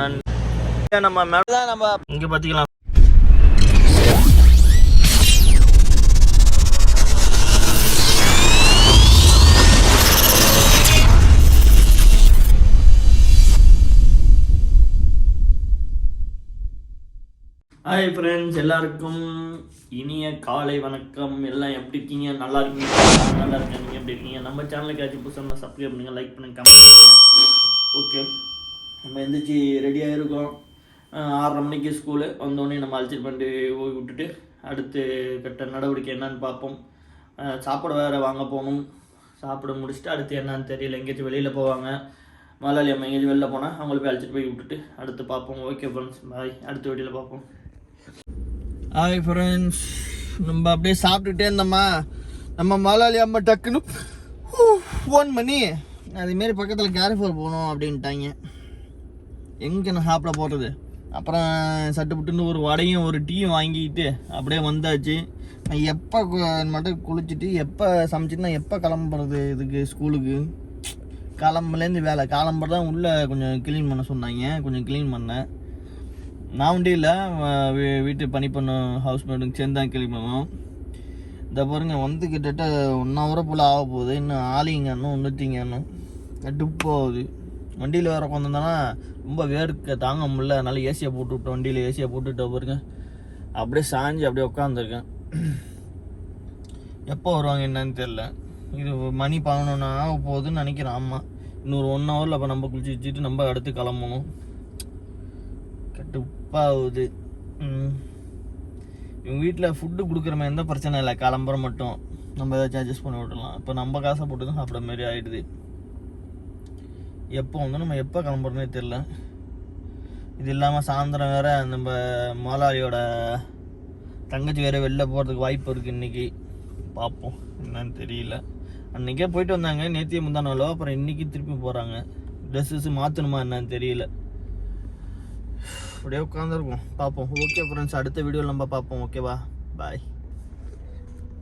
And நம்ம மேலே தான் நம்ம இங்கே பார்த்திக்கலாம். ஹாய் ஃப்ரெண்ட்ஸ், எல்லாருக்கும் இனிய காலை வணக்கம். எல்லாம் எப்படி இருக்கீங்க? நல்லா இருக்கீங்க? நல்லா இருக்கேன். நீங்கள் எப்படி இருக்கீங்க? நம்ம சேனலுக்கு ஆச்சு புதுசாக சப்ஸ்கிரைப் பண்ணுங்கள், லைக் பண்ணுங்கள், கமெண்ட் பண்ணுங்கள். ஓகே, நம்ம எந்திரிச்சு ரெடியாக இருக்கோம். 6:30 மணிக்கு ஸ்கூலு வந்தோடனே நம்ம அழைச்சிட்டு பண்ணிட்டு போய் விட்டுட்டு அடுத்து கட்ட நடவடிக்கை என்னன்னு பார்ப்போம். சாப்பிட வேறு வாங்க போகணும். சாப்பிட முடிச்சுட்டு அடுத்து என்னன்னு தெரியல, எங்கேயாச்சும் வெளியில் போவாங்க. முதலாளி அம்மா எங்கேயாச்சும் வெளில போனால் அவங்கள போய் அழைச்சிட்டு போய் விட்டுட்டு அடுத்து பார்ப்போம். ஓகே ஃப்ரெண்ட்ஸ், பாய். அடுத்த வீடியோவில் பார்ப்போம். ஹாய் ஃப்ரெண்ட்ஸ், நம்ம அப்படியே சாப்பிட்டுட்டே இருந்தோம்மா. நம்ம முதலாளி அம்மா டக்குன்னு ஃபோன் பண்ணி அதுமாரி பக்கத்தில் கேரிஃபோர் போகணும் அப்படின்ட்டாங்க. எங்கே நான் சாப்பிட போகிறது? அப்புறம் சட்டுப்புட்டுன்னு ஒரு வடையும் ஒரு டீயும் வாங்கிட்டு அப்படியே வந்தாச்சு. நான் எப்போ மட்டும் குளிச்சுட்டு எப்போ சமைச்சிட்டு நான் எப்போ கிளம்புறது இதுக்கு ஸ்கூலுக்கு? கிளம்புலேருந்து வேலை கிளம்புறது தான் உள்ளே கொஞ்சம் க்ளீன் பண்ண சொன்னாங்க. கொஞ்சம் க்ளீன் பண்ணேன். நான் உண்டே இல்லை, வீட்டு பணி பண்ண ஹவுஸ் மேட்டுக்கு சேர்ந்து தான் க்ளீன் பண்ணுவோம். இந்த பாருங்க வந்து கிட்டத்தட்ட 1 hour போல் ஆக போகுது. இன்னும் ஆளிங்கன்னும் இன்னும் கட்டுப்பாகுது. வண்டியில் வேறு உட்காந்துருந்தோன்னா ரொம்ப வேர்க்க தாங்க முடியல. அதனால ஏசியை போட்டு விட்டோம். வண்டியில் ஏசியை போட்டுவிட்ட பாருங்க, அப்படியே சாஞ்சு அப்படியே உட்காந்துருக்கேன். எப்போ வருவாங்க என்னன்னு தெரில. இது மணி 11 ஆக போகுதுன்னு நினைக்கிறேன். ஆமாம், இன்னொரு 1 hourல அப்போ நம்ம குளிச்சு வச்சுட்டு நம்ம அடுத்து கிளம்பணும். கட்டுப்பாகுது. இவங்க வீட்டில் ஃபுட்டு கொடுக்குற மாதிரி எந்த பிரச்சனை இல்லை. கிளம்புற மட்டும் நம்ம ஏதாச்சும் அட்ஜஸ்ட் பண்ணி விட்டுலாம். இப்போ நம்ம காசை போட்டு தான் சாப்பிட்ற மாதிரி ஆகிடுது. எப்போ வந்து நம்ம எப்போ கிளம்புறோன்னே தெரில. இது இல்லாமல் சாயந்தரம் வேறு நம்ம முதலாளியோட தங்கச்சி வேறு வெளில போகிறதுக்கு வாய்ப்பு இருக்குது. இன்றைக்கி பார்ப்போம், என்னன்னு தெரியல. அன்றைக்கே போயிட்டு வந்தாங்க, நேற்றைய முந்தானாலோ. அப்புறம் இன்றைக்கி திருப்பி போகிறாங்க. ட்ரெஸ்ஸஸ் மாற்றணுமா என்னன்னு தெரியல. அப்படியே உட்காந்துருக்கோம், பார்ப்போம். ஓகே ஃப்ரெண்ட்ஸ், அடுத்த வீடியோவில் நம்ம பார்ப்போம். ஓகேவா, பாய்.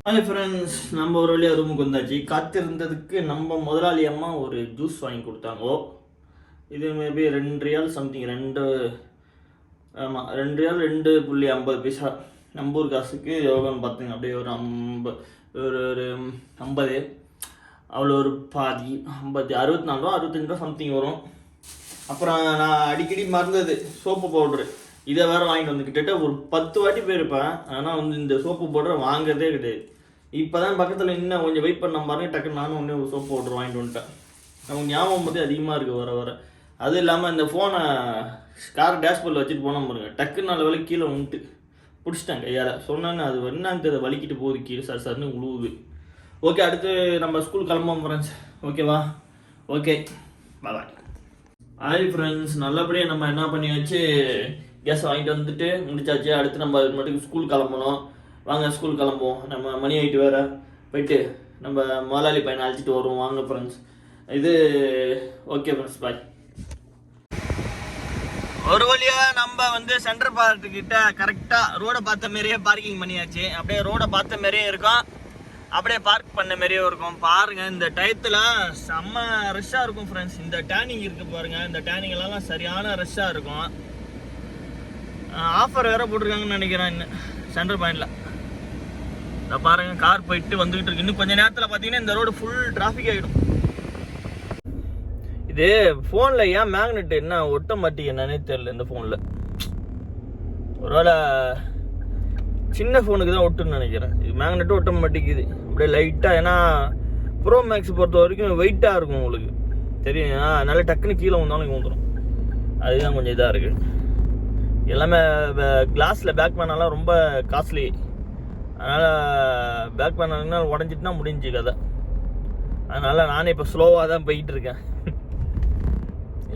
ஹாய் ஃப்ரெண்ட்ஸ், நம்ம ஒரு வழியாக ரூமுக்கு வந்தாச்சு. காத்திருந்ததுக்கு நம்ம முதலாளி அம்மா ஒரு ஜூஸ் வாங்கி கொடுத்தாங்கோ. இது மேபி 2 ரியால் சம்திங், 2 ஆமாம் 2 ரியால் 2.50 பைசா. நம்ம ஊர் காசுக்கு எவ்வளோன்னு பார்த்துங்க. அப்படியே ஒரு 50 அவ்வளோ ஒரு பாதி 64 ரூபா 65 ரூபா சம்திங் வரும். அப்புறம் நான் அடிக்கடி மறந்தது சோப்பு பவுட்ரு. இதை வேறு வாங்கிட்டு வந்து கிட்டத்தட்ட ஒரு 10 வாட்டி போயிருப்பேன். ஆனால் வந்து இந்த சோப்பு பவுடரை வாங்குறதே கிடையாது. இப்போ தான் பக்கத்தில் இன்னும் கொஞ்சம் வெயிட் பண்ண பாருங்க, டக்குன்னு நானும் ஒன்றே ஒரு சோப்பு பவுட்ரு வாங்கிட்டு வந்துட்டேன். நமக்கு ஞாபகம் பற்றி அதிகமாக இருக்குது வர வர. அதுவும் இல்லாமல் இந்த ஃபோனை கார் டேஷ்போர்டில் வச்சுட்டு போனால் பாருங்க, டக்குன்னு நல்ல வேலை கீழே வந்துட்டு பிடிச்சிட்டேன் கையால். சொன்னான்னு அது என்னன்னு அதை வலிக்கிட்டு போகுது கீழே, சர்னு உழுவுது. ஓகே, அடுத்து நம்ம ஸ்கூல் கிளம்புவோம் ஃப்ரெண்ட்ஸ். ஓகேவா? ஓகே, பாய். ஹாய் ஃப்ரெண்ட்ஸ், நல்லபடியாக நம்ம என்ன பண்ணியாச்சு, கேஸ் வாங்கிட்டு வந்துட்டு முடிச்சாச்சு. அடுத்து நம்ம அது மட்டும் ஸ்கூல் கிளம்பணும். வாங்க ஸ்கூல் கிளம்புவோம். நம்ம மணி ஆகிட்டு வேறு போயிட்டு நம்ம முதலாளி பையனை அழைச்சிட்டு வருவோம். வாங்க ஃப்ரெண்ட்ஸ். இது ஓகே ஃப்ரெண்ட்ஸ், பாய். ஒரு வழியாக நம்ம வந்து சென்ட்ரல் பார்க்கிட்ட கரெக்டாக ரோடை பார்த்த மாரியே பார்க்கிங் பண்ணியாச்சு. அப்படியே ரோடை பார்த்த மாரியே இருக்கும், அப்படியே பார்க் பண்ண மாதிரியே இருக்கும். பாருங்கள், இந்த டயத்தில் செம்ம ரஷ்ஷாக இருக்கும் ஃப்ரெண்ட்ஸ். இந்த டேனிங் இருக்குது பாருங்கள், இந்த டேனிங்லாம் சரியான ரஷ்ஷாக இருக்கும். ஆஃபர் வேறு போட்டிருக்காங்கன்னு நினைக்கிறேன் இன்னும் சென்ட்ரல் பாயிண்டில். இதை பாருங்கள், கார் போயிட்டு வந்துக்கிட்டு இருக்கு. இன்னும் கொஞ்சம் நேரத்தில் பார்த்தீங்கன்னா இந்த ரோடு ஃபுல் டிராஃபிக் ஆகிடும். இது ஃபோனில் ஏன் மேக்னெட் என்ன ஒட்ட மாட்டேங்க என்னன்னே தெரியல. இந்த ஃபோனில் ஒருவேளை சின்ன ஃபோனுக்கு தான் ஒட்டுன்னு நினைக்கிறேன். இது மேக்னெட்டும் ஒட்ட மாட்டேங்குது அப்படியே லைட்டாக. ஏன்னா ப்ரோ மேக்ஸ் பொறுத்த வரைக்கும் வெயிட்டாக இருக்கும் உங்களுக்கு தெரியும். அதனால டக்குன்னு கீழே வந்தாலும் வந்துடும். அதுதான் கொஞ்சம் இதாக இருக்குது. எல்லாமே கிளாஸில் பேக் பேனெல்லாம் ரொம்ப காஸ்ட்லி. அதனால் பேக் பேனல் உடஞ்சிட்டுனா முடிஞ்சு கதை. அதனால் நானே இப்போ ஸ்லோவாக தான் போயிட்டு இருக்கேன்.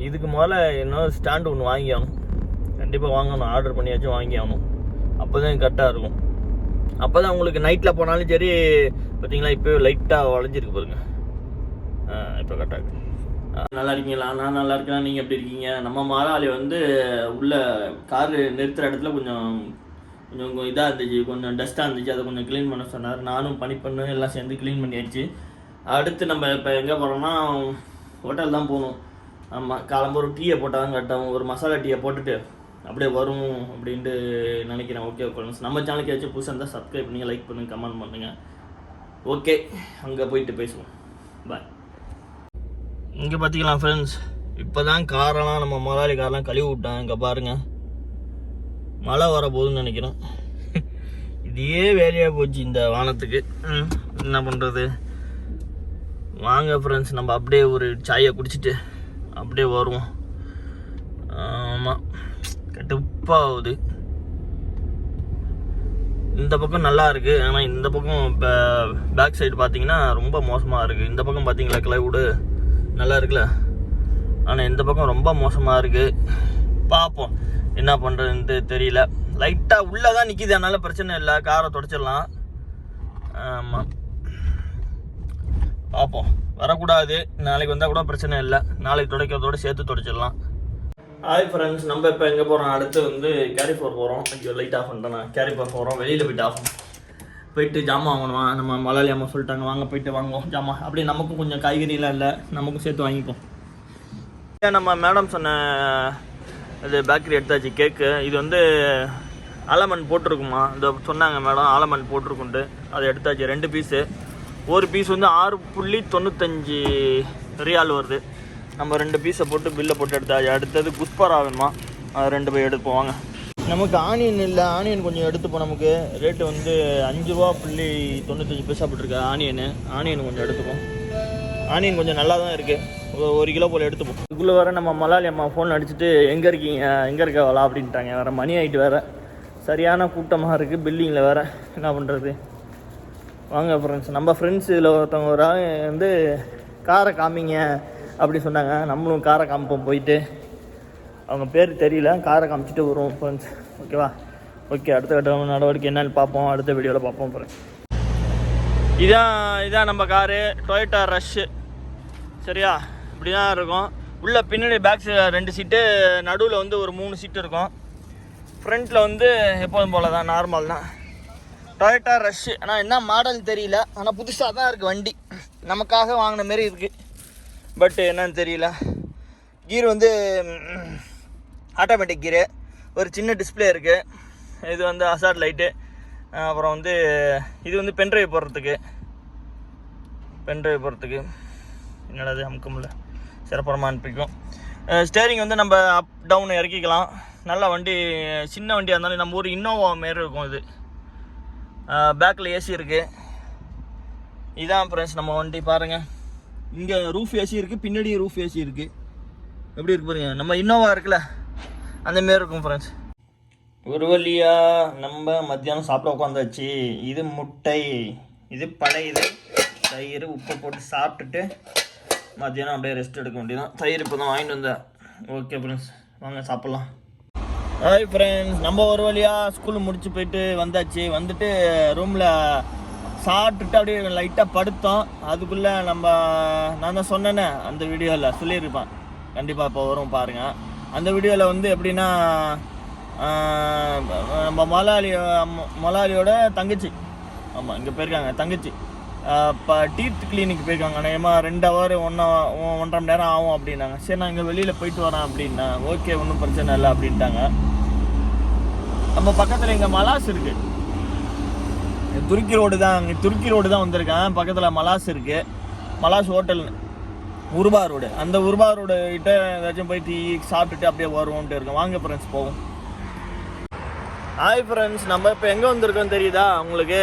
இதுக்கு முதல்ல இன்னொரு ஸ்டாண்டு ஒன்று வாங்கி ஆகணும். கண்டிப்பாக வாங்கணும், ஆர்டர் பண்ணியாச்சும் வாங்கி ஆகணும். அப்போ தான் கரெக்டாக இருக்கும். அப்போ தான் உங்களுக்கு நைட்டில் போனாலும் சரி. பார்த்தீங்களா, இப்போ லைட்டாக வளைஞ்சிருக்கு பாருங்க. இப்போ கரெக்டாக இருக்கு. நல்லா இருக்கீங்களா? நான் நல்லா இருக்கேன். நீங்கள் எப்படி இருக்கீங்க? நம்ம முதலாளி வந்து உள்ள கார் நிறுத்துகிற இடத்துல கொஞ்சம் இதாக இருந்துச்சு, கொஞ்சம் டஸ்ட்டாக இருந்துச்சு. அதை கொஞ்சம் க்ளீன் பண்ண சொன்னார். நானும் பணி பண்ண எல்லாம் சேர்ந்து க்ளீன் பண்ணியாச்சு. அடுத்து நம்ம இப்போ எங்கே போகிறோம்னா ஹோட்டல் தான் போகணும். ஆமாம், காலம்பு ஒரு டீயை போட்டால் கரெக்டாகும். ஒரு மசாலா டீயை போட்டுட்டு அப்படியே வரும் அப்படின்ட்டு நினைக்கிறேன். ஓகே ஃப்ரெண்ட்ஸ், நம்ம சேனலுக்கு ஏதாச்சும் புதுசாக இருந்தால் சப்ஸ்கிரைப் பண்ணுங்கள், லைக் பண்ணுங்கள், கமெண்ட் பண்ணுங்கள். ஓகே, அங்கே போயிட்டு பேசுவோம். பாய். இங்கே பார்த்திக்கலாம் ஃப்ரெண்ட்ஸ், இப்போ தான் காரெல்லாம் நம்ம முதலாளி காரெலாம் கழுவி விட்டேன். இங்கே பாருங்கள், மழை வர போகுதுன்னு நினைக்கிறேன். இதே வேலையாக போச்சு இந்த வானத்துக்கு. என்ன பண்ணுறது? வாங்க ஃப்ரெண்ட்ஸ், நம்ம அப்படியே ஒரு சாயை குடிச்சிட்டு அப்படியே வருவோம். ஆமாம், கடுப்பாகுது. இந்த பக்கம் நல்லா இருக்குது, ஆனால் இந்த பக்கம் இப்போ பேக் சைடு பார்த்தீங்கன்னா ரொம்ப மோசமாக இருக்குது. இந்த பக்கம் பார்த்தீங்களா கிளைவுடு நல்லா இருக்குல்ல, ஆனால் இந்த பக்கம் ரொம்ப மோசமாக இருக்குது. பார்ப்போம் என்ன பண்ணுறதுன்ட்டு தெரியல. லைட்டாக உள்ளே தான் நிற்கிது, அதனால் பிரச்சனை இல்லை, காரை தொடச்சிடலாம். ஆமாம், பார்ப்போம். வரக்கூடாது, நாளைக்கு வந்தால் கூட பிரச்சனை இல்லை, நாளைக்கு துடைக்கிறதோடு சேர்த்து தொடச்சிடலாம். ஹாய் ஃப்ரெண்ட்ஸ், நம்ம இப்போ எங்கே போகிறோம்? அடுத்து வந்து கேரிஃபோர் போகிறோம். ஐயோ, லைட் ஆஃப் பண்ணிட்டேன். கேரிஃபோர் போகிறோம், வெளியில் போய்ட்டு ஆஃப் போயிட்டு ஜாமான் வாங்கணுமா. நம்ம மலையாளி அம்மா சொல்லிட்டாங்க, வாங்க போயிட்டு வாங்குவோம் ஜாமான். அப்படியே நமக்கும் கொஞ்சம் காய்கறிலாம் இல்லை, நமக்கும் சேர்த்து வாங்கிப்போம். நம்ம மேடம் சொன்ன இது பேக்கரி எடுத்தாச்சு கேக்கு. இது வந்து ஆலமண்ட் போட்டிருக்குமா, இந்த சொன்னாங்க மேடம் ஆலமண்ட் போட்டிருக்குன்ட்டு. அதை எடுத்தாச்சு 2 பீஸு. ஒரு பீஸ் வந்து 6.95 ரியால் வருது. நம்ம 2 பீஸை போட்டு பில்லை போட்டு எடுத்தாச்சு. அடுத்தது குஸ்பரா வேணுமா, அது 2 போய் எடுப்போம் வாங்க. நமக்கு ஆனியன் இல்லை, ஆனியன் கொஞ்சம் எடுத்துப்போம். நமக்கு ரேட்டு வந்து 5.95 போட்டிருக்கு ஆனியன் கொஞ்சம் எடுத்துப்போம். ஆனியன் கொஞ்சம் நல்லா தான் இருக்குது, 1 கிலோ போல் எடுத்துப்போம். இதுக்குள்ளே வேறு நம்ம மலையாளி அம்மா ஃபோன் அடிச்சுட்டு எங்கே இருக்கீங்க, எங்கே இருக்கவளா அப்படின்ட்டாங்க. வேறு மணி ஆகிட்டு வேறு சரியான கூட்டமாக இருக்குது, பில்டிங்கில் வேறு என்ன பண்ணுறது. வாங்க ஃப்ரெண்ட்ஸ், நம்ம ஃப்ரெண்ட்ஸ் இதில் ஒருத்தவங்க ஒரு வந்து காரை காமிங்க அப்படி சொன்னாங்க. நம்மளும் காரை காமிப்போம் போயிட்டு. அவங்க பேர் தெரியல, காரை காமிச்சிட்டு வருவோம் ஃப்ரெண்ட்ஸ். ஓகேவா? ஓகே, அடுத்த கட்ட நடவடிக்கை என்னன்னு பார்ப்போம், அடுத்த வீடியோவில் பார்ப்போம் ஃப்ரெண்ட்ஸ். இதான் நம்ம காரு டொயோட்டா ரஷ்ஷு. சரியா? இப்படி தான் இருக்கும். உள்ளே பின்னாடி பேக்ஸ் 2 சீட்டு, நடுவில் வந்து ஒரு 3 சீட்டு இருக்கும். ஃப்ரண்ட்டில் வந்து எப்போதும் போல் தான், நார்மல் தான். Toyota rush. ஆனால் என்ன மாடல் தெரியல, ஆனால் புதுசாக தான் இருக்குது வண்டி. நமக்காக வாங்கின மாரி இருக்குது, பட் என்னன்னு தெரியல. கீர் வந்து ஆட்டோமேட்டிக் கீரு, ஒரு சின்ன டிஸ்பிளே இருக்குது. இது வந்து ஹசார்ட் லைட்டு. அப்புறம் வந்து இது வந்து பென்ட்ரைவ் போடுறதுக்கு என்னடாது அமுக்கமில்ல, சிறப்புறமாக அனுப்பிக்கும். ஸ்டேரிங் வந்து நம்ம அப் டவுன் இறக்கிக்கலாம். நல்ல வண்டி, சின்ன வண்டியாக இருந்தாலும் நம்ம ஊர் இன்னோவா மாரி இருக்கும். இது பேக்கில் ஏசி இருக்குது. இதான் ஃப்ரெண்ட்ஸ் நம்ம வண்டி பாருங்கள். இங்கே ரூஃப் ஏசி இருக்குது, பின்னாடி ரூஃப் ஏசி இருக்குது. எப்படி இருக்கு பாருங்க, நம்ம இன்னோவா இருக்குல்ல அந்த மாரி இருக்கும் ஃப்ரெண்ட்ஸ். ஒரு வழியாக நம்ம மத்தியானம் சாப்பிட உட்காந்தாச்சு. இது முட்டை, இது பழையது தயிர், உப்பு போட்டு சாப்பிட்டுட்டு மத்தியானம் அப்படியே ரெஸ்ட் எடுக்க வேண்டியதான். தயிர் இப்போ தான் வாங்கிட்டு வந்தேன். ஓகே ஃப்ரெண்ட்ஸ், வாங்க சாப்பிட்லாம். ஹாய் ஃப்ரெண்ட்ஸ், நம்ம ஒரு வழியாக ஸ்கூல் முடிச்சு போயிட்டு வந்தாச்சு. வந்துட்டு ரூமில் சாப்பிட்டுட்டு அப்படியே லைட்டாக படுத்தோம். அதுக்குள்ளே நான் தான் சொன்னேன்னே அந்த வீடியோவில் சொல்லியிருப்பேன், கண்டிப்பாக இப்போ வரும் பாருங்கள். அந்த வீடியோவில் வந்து எப்படின்னா, நம்ம மலையாளியோட தங்கச்சி, ஆமாம் இங்கே போயிருக்காங்க தங்கச்சி, இப்போ டீத் கிளினிக் போயிருக்காங்க. அநேகமாக 2 ஹவர் 1.5 மணி நேரம் ஆகும் அப்படின்னாங்க. சரி, நான் இங்கே வெளியில் போயிட்டு வரேன் அப்படின்னா, ஓகே ஒன்றும் பிரச்சனை இல்லை அப்படின்ட்டாங்க. நம்ம பக்கத்தில் இங்கே மலாஸ் இருக்குது, துருக்கி ரோடு தான் வந்திருக்கேன். பக்கத்தில் மலாஸ் இருக்குது, மலாஸ் ஹோட்டல் உருபா ரோடு. அந்த உருபா ரோடு கிட்ட ஏதாச்சும் போய் டீ சாப்பிட்டுட்டு அப்படியே வருவோன்ட்டு இருக்கோம். வாங்க ஃப்ரெண்ட்ஸ் போவோம். ஹாய் ஃப்ரெண்ட்ஸ், நம்ம இப்போ எங்கே வந்திருக்கோம் தெரியுதா உங்களுக்கு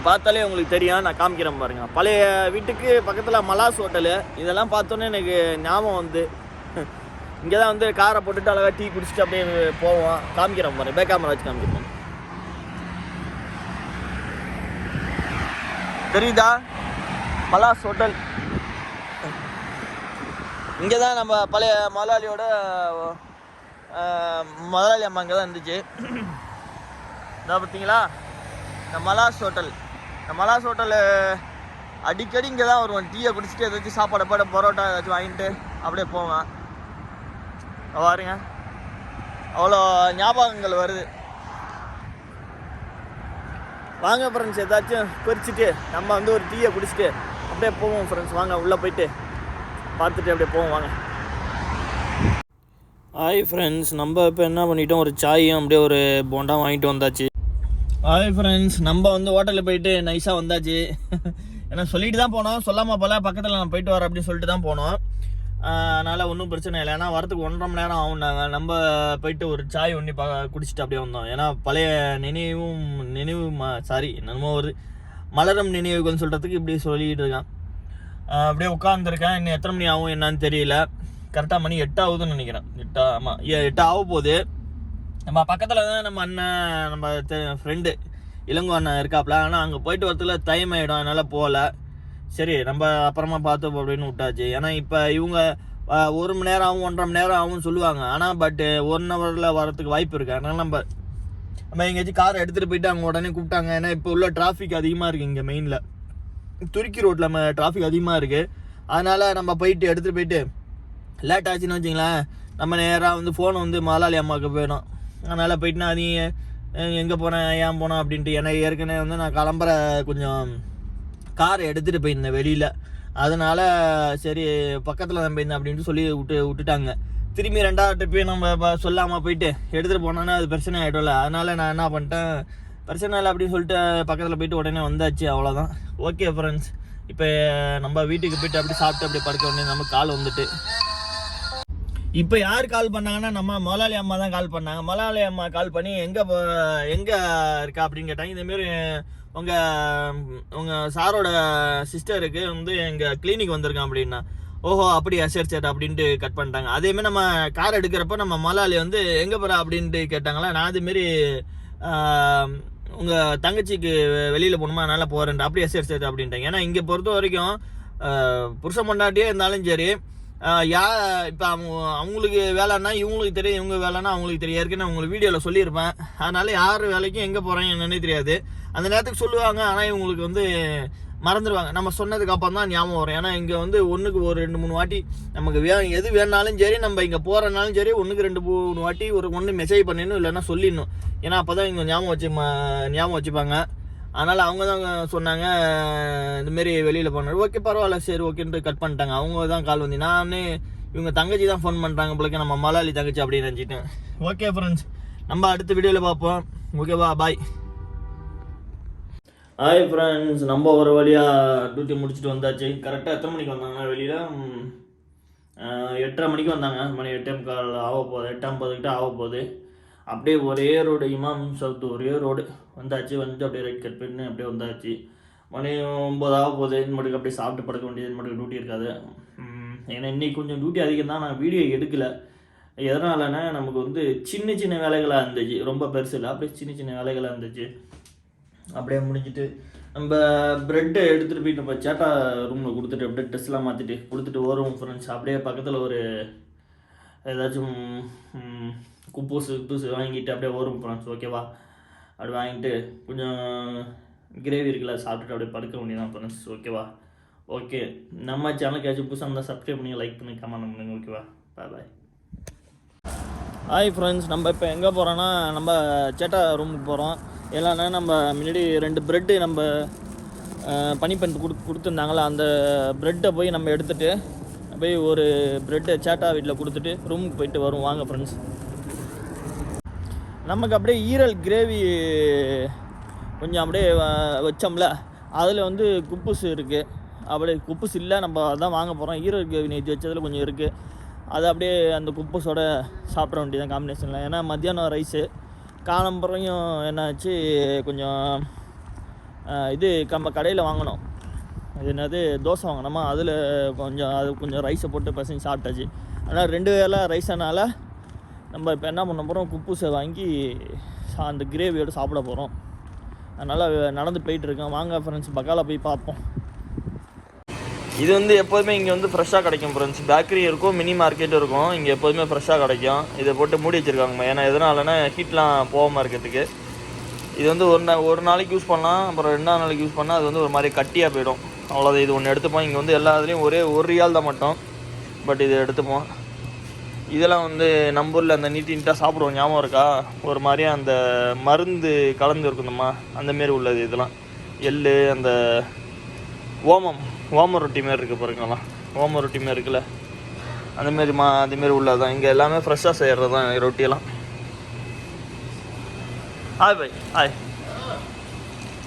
பார்த்தாலே உங்களுக்கு தெரியும். நான் காமிக்கிறேன் பாருங்கள். பழைய வீட்டுக்கு பக்கத்தில் மலாஸ் ஹோட்டலு. இதெல்லாம் பார்த்தோன்னே எனக்கு ஞாபகம் வந்து இங்கே தான் வந்து காரை போட்டுட்டு அழகாக டீ குடிச்சிட்டு அப்படியே போவோம். காமிக்கிறேன் பாருங்கள், பேக் கேமரா வச்சு காமிக்கிறேன். தெரியுதா மலாஸ் ஹோட்டல்? இங்கே தான் நம்ம பழைய முதலாளியோட முதலாளி அம்மா இங்கே தான் இருந்துச்சு. இதான் பார்த்தீங்களா இந்த மலாஸ் ஹோட்டல். இந்த மலாஸ் ஹோட்டலு அடிக்கடி இங்கே தான் வருவேன். டீயை குடிச்சிட்டு ஏதாச்சும் சாப்பாடு பரோட்டா ஏதாச்சும் வாங்கிட்டு அப்படியே போவேன். பாருங்க, அவ்வளோ ஞாபகங்கள் வருது. வாங்க ஃப்ரெண்ட்ஸ், ஏதாச்சும் பொரிச்சிட்டு நம்ம வந்து ஒரு டீயை குடிச்சிட்டு அப்படியே போவோம் ஃப்ரெண்ட்ஸ். வாங்க உள்ளே போயிட்டு பார்த்துட்டு அப்படியே போவோம் வாங்க. ஹாய் ஃப்ரெண்ட்ஸ், நம்ம இப்போ என்ன பண்ணிட்டோம், ஒரு சாயும் அப்படியே ஒரு போண்டா வாங்கிட்டு வந்தாச்சு. ஹாய் ஃப்ரெண்ட்ஸ், நம்ம வந்து ஹோட்டலில் போயிட்டு நைஸாக வந்தாச்சு. ஏன்னா சொல்லிட்டு தான் போனோம், சொல்லாமல் போல பக்கத்தில் நான் போயிட்டு வரேன் அப்படின்னு சொல்லிட்டு தான் போனோம். அதனால் ஒன்றும் பிரச்சனை இல்லை. ஏன்னா வரத்துக்கு 1.5 மணி நேரம் ஆகும்னாங்க. நம்ம போயிட்டு ஒரு சாய் ஒன்று குடிச்சிட்டு அப்படியே வந்தோம். ஏன்னா பழைய என்னமோ ஒரு மலரும் நினைவுகள்னு சொல்கிறதுக்கு இப்படி சொல்லிகிட்டு இருக்கான். அப்படியே உட்காந்துருக்கேன். இன்னும் எத்தனை மணி ஆகும் என்னன்னு தெரியல. கரெக்டாக மணி 8 ஆகுதுன்னு நினைக்கிறேன். 8 ஆக போகுது. நம்ம பக்கத்தில் தான் நம்ம அண்ணன், நம்ம ஃப்ரெண்டு இளங்கோ அண்ணன் இருக்காப்புல. ஆனால் அங்கே போயிட்டு வரதுக்குள்ள டைம் ஆகிடும், அதனால் போகல. சரி நம்ம அப்புறமா பார்த்து அப்படின்னு விட்டாச்சு. ஏன்னா இப்போ இவங்க 1 மணி நேரம் ஆகும், 1.5 மணி நேரம் ஆகும்னு சொல்லுவாங்க. ஆனால் பட்டு 1 ஹவரில் வரத்துக்கு வாய்ப்பு இருக்குது. அதனால் நம்ம எங்கேயாச்சும் காரை எடுத்துகிட்டு போயிட்டு அங்கே உடனே கூப்பிட்டாங்க. ஏன்னா இப்போ உள்ள டிராஃபிக் அதிகமாக இருக்குது இங்கே மெயினில். துருக்கி ரோட்டில் நம்ம டிராஃபிக் அதிகமாக இருக்குது. அதனால் நம்ம போயிட்டு எடுத்துகிட்டு போயிட்டு லேட் ஆச்சுன்னு வச்சிங்களேன், நம்ம நேராக வந்து ஃபோனை வந்து முதலாளி அம்மாவுக்கு போயிடும். அதனால் போயிட்டுனா அது எங்கே போனேன் ஏன் போனேன் அப்படின்ட்டு. ஏன்னா ஏற்கனவே வந்து நான் கிளம்புற கொஞ்சம் காரை எடுத்துகிட்டு போயிருந்தேன் வெளியில். அதனால் சரி பக்கத்தில் தான் போயிருந்தேன் அப்படின்ட்டு சொல்லி விட்டுட்டாங்க. திரும்பி 2வது ட்ரிப்பையும் நம்ம சொல்லாமல் போயிட்டு எடுத்துகிட்டு போனோன்னா அது பிரச்சனை ஆகிடும்ல. அதனால் நான் என்ன பண்ணிட்டேன், பிரச்சனை இல்லை அப்படின்னு சொல்லிட்டு பக்கத்தில் போயிட்டு உடனே வந்தாச்சு. அவ்வளோதான். ஓகே ஃப்ரெண்ட்ஸ், இப்போ நம்ம வீட்டுக்கு போயிட்டு அப்படி சாப்பிட்டு அப்படி படுக்க உடனே நம்ம கால் வந்துட்டு. இப்போ யார் கால் பண்ணாங்கன்னா நம்ம முதலாளி அம்மா தான் கால் பண்ணாங்க. முதலாளி அம்மா கால் பண்ணி எங்கே இருக்கா அப்படின்னு கேட்டாங்க. இதேமாரி உங்கள் சாரோட சிஸ்டருக்கு வந்து எங்கள் கிளினிக் வந்திருக்கான் அப்படின்னா. ஓஹோ அப்படியா, சரி அப்படின்ட்டு கட் பண்ணிட்டாங்க. அதேமாரி நம்ம கார் எடுக்கிறப்ப நம்ம முதலாளி வந்து எங்கே போகிறா அப்படின்ட்டு கேட்டாங்களா. நான் அதுமாரி உங்கள் தங்கச்சிக்கு வெளியில் போகணுமா, அதனால் போகிறேன். அப்படியே சரி அப்படின்ட்டாங்க. ஏன்னா இங்கே பொறுத்த வரைக்கும் புருஷன் பொண்டாட்டியே இருந்தாலும் சரி, இப்போ அவங்களுக்கு வேலைன்னா இவங்களுக்கு தெரியும், இவங்க வேலைன்னா அவங்களுக்கு தெரியும். ஏற்கனவே உங்களுக்கு வீடியோவில் சொல்லியிருப்பேன். அதனால யார் வேலைக்கும் எங்கே போகிறேன் என்னன்னே தெரியாது. அந்த நேரத்துக்கு சொல்லுவாங்க, ஆனால் இவங்களுக்கு வந்து மறந்துடுவாங்க. நம்ம சொன்னதுக்கு அப்புறம் தான் ஞாபகம் வரும். ஏன்னா இங்கே வந்து ஒன்றுக்கு ஒரு 2-3 வாட்டி நமக்கு எது வேணாலும் சரி, நம்ம இங்கே போகிறனாலும் சரி, 1க்கு 2-3 வாட்டி ஒன்று மெசேஜ் பண்ணிடணும், இல்லைன்னா சொல்லிடணும். ஏன்னா அப்போ தான் இங்கே ஞாபகம் வச்சுப்பாங்க. அதனால் அவங்க தான் சொன்னாங்க இந்தமாரி வெளியில் போனார். ஓகே பரவாயில்ல, சரி ஓகேன்ட்டு கட் பண்ணிட்டாங்க. அவங்க தான் கால் வந்து நானே இவங்க தங்கச்சி தான் ஃபோன் பண்ணுறாங்க போலக்கு, நம்ம மலாலி தங்கச்சி அப்படின்னு நினச்சிட்டேன். ஓகே ஃப்ரெண்ட்ஸ், நம்ம அடுத்த வீடியோவில் பார்ப்போம். ஓகேவா, பாய். ஹாய் ஃப்ரெண்ட்ஸ், நம்ம ஒரு வழியாக டியூட்டி முடிச்சுட்டு வந்தாச்சு. கரெக்டாக எத்தனை மணிக்கு வந்தாங்க வெளியில்? 8:30 மணிக்கு வந்தாங்க. மணி 8:45 ஆக போகுது, 8:50 ஆக போகுது. அப்படியே ஒரே ரோடு, இமாம் சவுத்து ஒரே ரோடு வந்தாச்சு. வந்துட்டு அப்படியே ரைட் கட் பண்ணி அப்படியே வந்தாச்சு. மணி 9 ஆக போகுது. இந்த மட்டுக்கு அப்படியே சாப்பிட்டு படுக்க வேண்டியது. இந்த மட்டுக்கு டியூட்டி இருக்காது. ஏன்னா இன்றைக்கி கொஞ்சம் டியூட்டி அதிகம் தான். நான் வீடியோ எடுக்கலை. எதனாலனா நமக்கு வந்து சின்ன வேலைகளாக இருந்துச்சு, ரொம்ப பெருசு இல்லை. அப்படியே சின்ன வேலைகளாக இருந்துச்சு. அப்படியே முடிஞ்சிட்டு நம்ம ப்ரெட்டை எடுத்துகிட்டு போய் நம்ம சேட்டா ரூமில் கொடுத்துட்டு அப்படியே ட்ரெஸ்லாம் மாற்றிட்டு கொடுத்துட்டு வருவோம் ஃப்ரெண்ட்ஸ். அப்படியே பக்கத்தில் ஒரு ஏதாச்சும் குப்பூசு வாங்கிட்டு அப்படியே வரும் ஃப்ரெண்ட்ஸ். ஓகேவா, அப்படி வாங்கிட்டு கொஞ்சம் கிரேவி இருக்குல்ல சாப்பிட்டுட்டு அப்படியே படுக்க வேண்டியதான் ஃப்ரெண்ட்ஸ். ஓகேவா, ஓகே. நம்ம சேனலுக்கு ஏதாச்சும் புதுசாக இருந்தால் சப்ஸ்கிரைப் பண்ணி லைக் பண்ணி கமெண்ட் பண்ணுங்க. ஓகேவா, பாய். ஹாய் ஃப்ரெண்ட்ஸ், நம்ம இப்போ எங்கே போகிறோன்னா நம்ம சேட்டா ரூமுக்கு போகிறோம். இல்லைன்னா நம்ம முன்னாடி 2 ப்ரெட்டு நம்ம பனிப்பெண் கொடுத்துருந்தாங்களா, அந்த ப்ரெட்டை போய் நம்ம எடுத்துகிட்டு போய் ஒரு ப்ரெட்டை சேட்டா வீட்டில் கொடுத்துட்டு ரூமுக்கு போயிட்டு வரும். வாங்க ஃப்ரெண்ட்ஸ். நமக்கு அப்படியே ஈரல் கிரேவி கொஞ்சம் அப்படியே வச்சோம்ல, அதில் வந்து குப்புசு இருக்குது. அப்படியே குப்புசு இல்லை, நம்ம அதான் வாங்க போகிறோம். ஈரல் கிரேவி நேற்று வச்சதில் கொஞ்சம் இருக்குது. அது அப்படியே அந்த குப்புஸோட சாப்பிட வேண்டியதான் காம்பினேஷனில். ஏன்னா மத்தியானம் ரைஸு, காலம்புறையும் என்னாச்சு கொஞ்சம் இது நம்ம கடையில் வாங்கினோம். அது என்னது தோசை வாங்கினோமா, அதில் கொஞ்சம் ரைஸை போட்டு பசங்க சாப்பிட்டாச்சு. ஆனால் 2 வேளை ரைஸனால் நம்ம இப்போ என்ன பண்ண போகிறோம், குப்பூசை வாங்கி அந்த கிரேவியோடு சாப்பிட போகிறோம். அதனால் நடந்து போயிட்டுருக்கோம். வாங்க ஃப்ரெண்ட்ஸ், பக்கால போய் பார்ப்போம். இது வந்து எப்போதுமே இங்கே வந்து ஃப்ரெஷ்ஷாக கிடைக்கும் ஃப்ரெண்ட்ஸ். பேக்கரி இருக்கும், மினி மார்க்கெட் இருக்கும். இங்கே எப்போதுமே ஃப்ரெஷ்ஷாக கிடைக்கும். இதை போட்டு மூடி வச்சுருக்காங்க. ஏன்னா எதனாலனா ஹீட்லாம் போகாமல் இருக்கிறதுக்கு. இது வந்து ஒரு நாளைக்கு யூஸ் பண்ணலாம், அப்புறம் 2ஆவது நாளைக்கு யூஸ் பண்ணால் அது வந்து ஒரு மாதிரி கட்டியாக போயிடும். அவ்வளோதான். இது ஒன்று எடுத்துப்போம். இங்கே வந்து எல்லா இதுலேயும் ஒரே 1 ரியால் தான் மட்டும். பட் இது எடுத்துப்போம். இதெல்லாம் வந்து நம்ம ஊரில் அந்த நீட்டாக சாப்பிடுவோம், ஞாபகம் இருக்கா? ஒரு மாதிரியா அந்த மருந்து கலந்து இருக்குதும்மா, அந்தமாரி உள்ளது இதெல்லாம். எள்ளு, அந்த ஓம ரொட்டி மாரி இருக்குது பாருங்கலாம். ஓம ரொட்டி மாரி இருக்குல்ல, அதேமாரி உள்ளது தான். இங்கே எல்லாமே ஃப்ரெஷ்ஷாக செய்கிறது தான் ரொட்டியெல்லாம். ஹாய் பாய், ஹாய்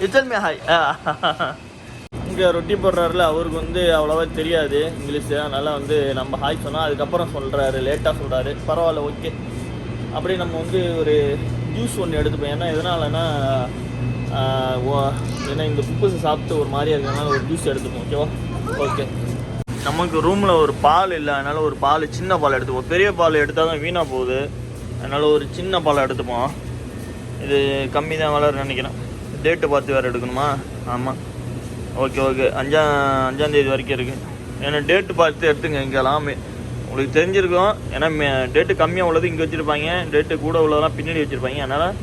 இச்சல்மே ஹாய். இங்கே ரொட்டி போடுறாருல, அவருக்கு வந்து அவ்வளோவா தெரியாது இங்கிலீஷு, அதனால் வந்து நம்ம ஹாய் சொன்னால் அதுக்கப்புறம் சொல்கிறாரு, லேட்டாக சொல்கிறாரு. பரவாயில்ல, ஓகே. அப்படியே நம்ம வந்து ஒரு ஜூஸ் ஒன்று எடுத்துப்போம். ஏன்னா எதனாலனா ஏன்னா இந்த குப்பூசு சாப்பிட்டு ஒரு மாதிரியாக இருக்கிறதுனால ஒரு ஜூஸ் எடுத்துப்போம். ஓகேவா? ஓகே. நமக்கு ரூமில் ஒரு பால் இல்லை, அதனால் ஒரு பால், சின்ன பால் எடுத்துப்போம். பெரிய பால் எடுத்தால் தான் வீணாக போகுது, அதனால் ஒரு சின்ன பால் எடுத்துப்போம். இது கம்மி தான் வளருன்னு நினைக்கிறேன். டேட்டு பார்த்து வேறு எடுக்கணுமா? ஆமாம், ஓகே ஓகே. அஞ்சாந்தேதி வரைக்கும் இருக்குது. ஏன்னா டேட்டு பார்த்து எடுத்துங்க. இங்கெல்லாம் உங்களுக்கு தெரிஞ்சிருக்கும். ஏன்னா டேட்டு கம்மியாக உள்ளது இங்கே வச்சுருப்பாங்க, டேட்டு கூட உள்ளதெல்லாம் பின்னாடி வச்சுருப்பாங்க. அதனால்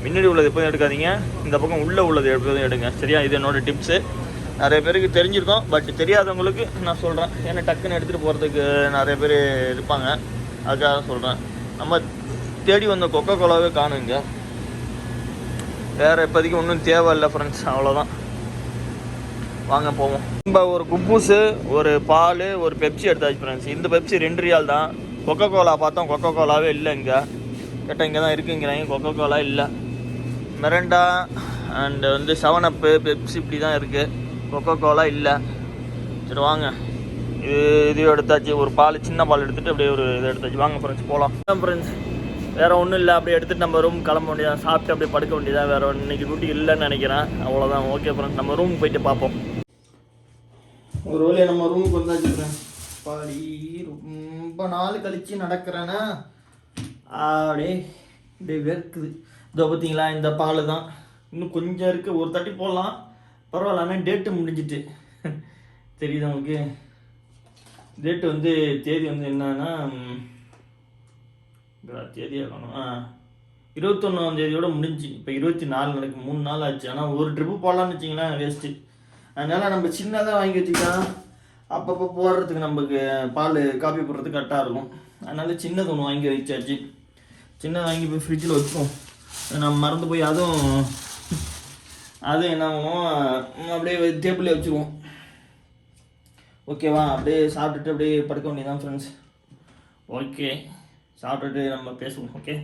முன்னாடி உள்ளது எப்போதும் எடுக்காதீங்க, இந்த பக்கம் உள்ளே உள்ளது எப்போதும் எடுங்க. சரியா? இது என்னோடய டிப்ஸு. நிறைய பேருக்கு தெரிஞ்சிருக்கும், பட் தெரியாதவங்களுக்கு நான் சொல்கிறேன். ஏன்னா டக்குன்னு எடுத்துகிட்டு போகிறதுக்கு நிறைய பேர் இருப்பாங்க, அதுக்காக சொல்கிறேன். நம்ம தேடி வந்த கொக்கோ கோலாவே காணுங்க, வேறு இப்போதைக்கு ஒன்றும் தேவையில்லை ஃப்ரெண்ட்ஸ். அவ்வளோதான், வாங்க போவோம். நம்ம ஒரு குப்பூஸு, ஒரு பால், ஒரு பெப்சி எடுத்தாச்சு ஃப்ரெண்ட்ஸ். இந்த பெப்சி 2 ரியால் தான். கொக்கோ கோலா பார்த்தோம், கொக்கோ கோலாவே இல்லை இங்கே. கேட்டால் இங்கே தான் இருக்குங்கிறாங்க, கொக்கோ கோலா இல்லை. மிரண்டா அண்டு வந்து 7 அப்பு, பெப்சி இப்படி தான் இருக்குது, கொக்கோ கோலா இல்லை. சரி வாங்க, இது எடுத்தாச்சு. ஒரு பால், சின்ன பால் எடுத்துகிட்டு அப்படியே ஒரு இது எடுத்தாச்சு. வாங்க ஃப்ரெண்ட்ஸ் போகலாம். ஃப்ரெண்ட்ஸ் வேறு ஒன்றும் இல்லை, அப்படியே எடுத்துகிட்டு நம்ம ரூம் கிளம்ப வேண்டியதான். சாப்பிட்டு அப்படியே படுக்க வேண்டியதான். வேறு இன்றைக்கி டியூட்டி இல்லைன்னு நினைக்கிறேன். அவ்வளோதான். ஓகே ஃப்ரெண்ட்ஸ், நம்ம ரூமுக்கு போயிட்டு பார்ப்போம். ஒரு வேலையை நம்ம ரூமுக்கு வந்தாச்சு ஃப்ரெண்ட்ஸ். பாடி ரொம்ப நாள் கழித்து நடக்கிறேன்னா அப்படியே இப்படியே வேர்க்குது. இதோ பார்த்தீங்களா, இந்த பால் தான் இன்னும் கொஞ்சம் இருக்குது, ஒரு தட்டி போடலாம், பரவாயில்ல. ஆனால் டேட்டு முடிஞ்சிட்டு தெரியுது உங்களுக்கு. டேட்டு வந்து தேதி வந்து என்னன்னா தேதியாக காணும், 21ஆந்தேதியோட முடிஞ்சு. இப்போ 24 நடக்கு, 3 நாள் ஆச்சு. ஆனால் ஒரு ட்ரிப்பு போடலான்னு வச்சிங்களேன், வேஸ்ட்டு. அதனால் நம்ம சின்னதாக வாங்கி வச்சுக்கலாம், அப்பப்போ போடுறதுக்கு நமக்கு பால் காப்பி போடுறதுக்கு கரெக்டாக இருக்கும். அதனால் சின்னது ஒன்று வாங்கி வச்சாச்சு. சின்னது வாங்கி போய் ஃப்ரிட்ஜில் வச்சுப்போம். நம்ம மறந்து போய் அதுவும் என்ன ஆகும், அப்படியே டேபிளே வச்சுருவோம். ஓகேவா? அப்படியே சாப்பிட்டுட்டு அப்படியே படுக்க வேண்டியதான் ஃப்ரெண்ட்ஸ். ஓகே, சாப்பிட்டுட்டு நம்ம பேசுவோம். ஓகே.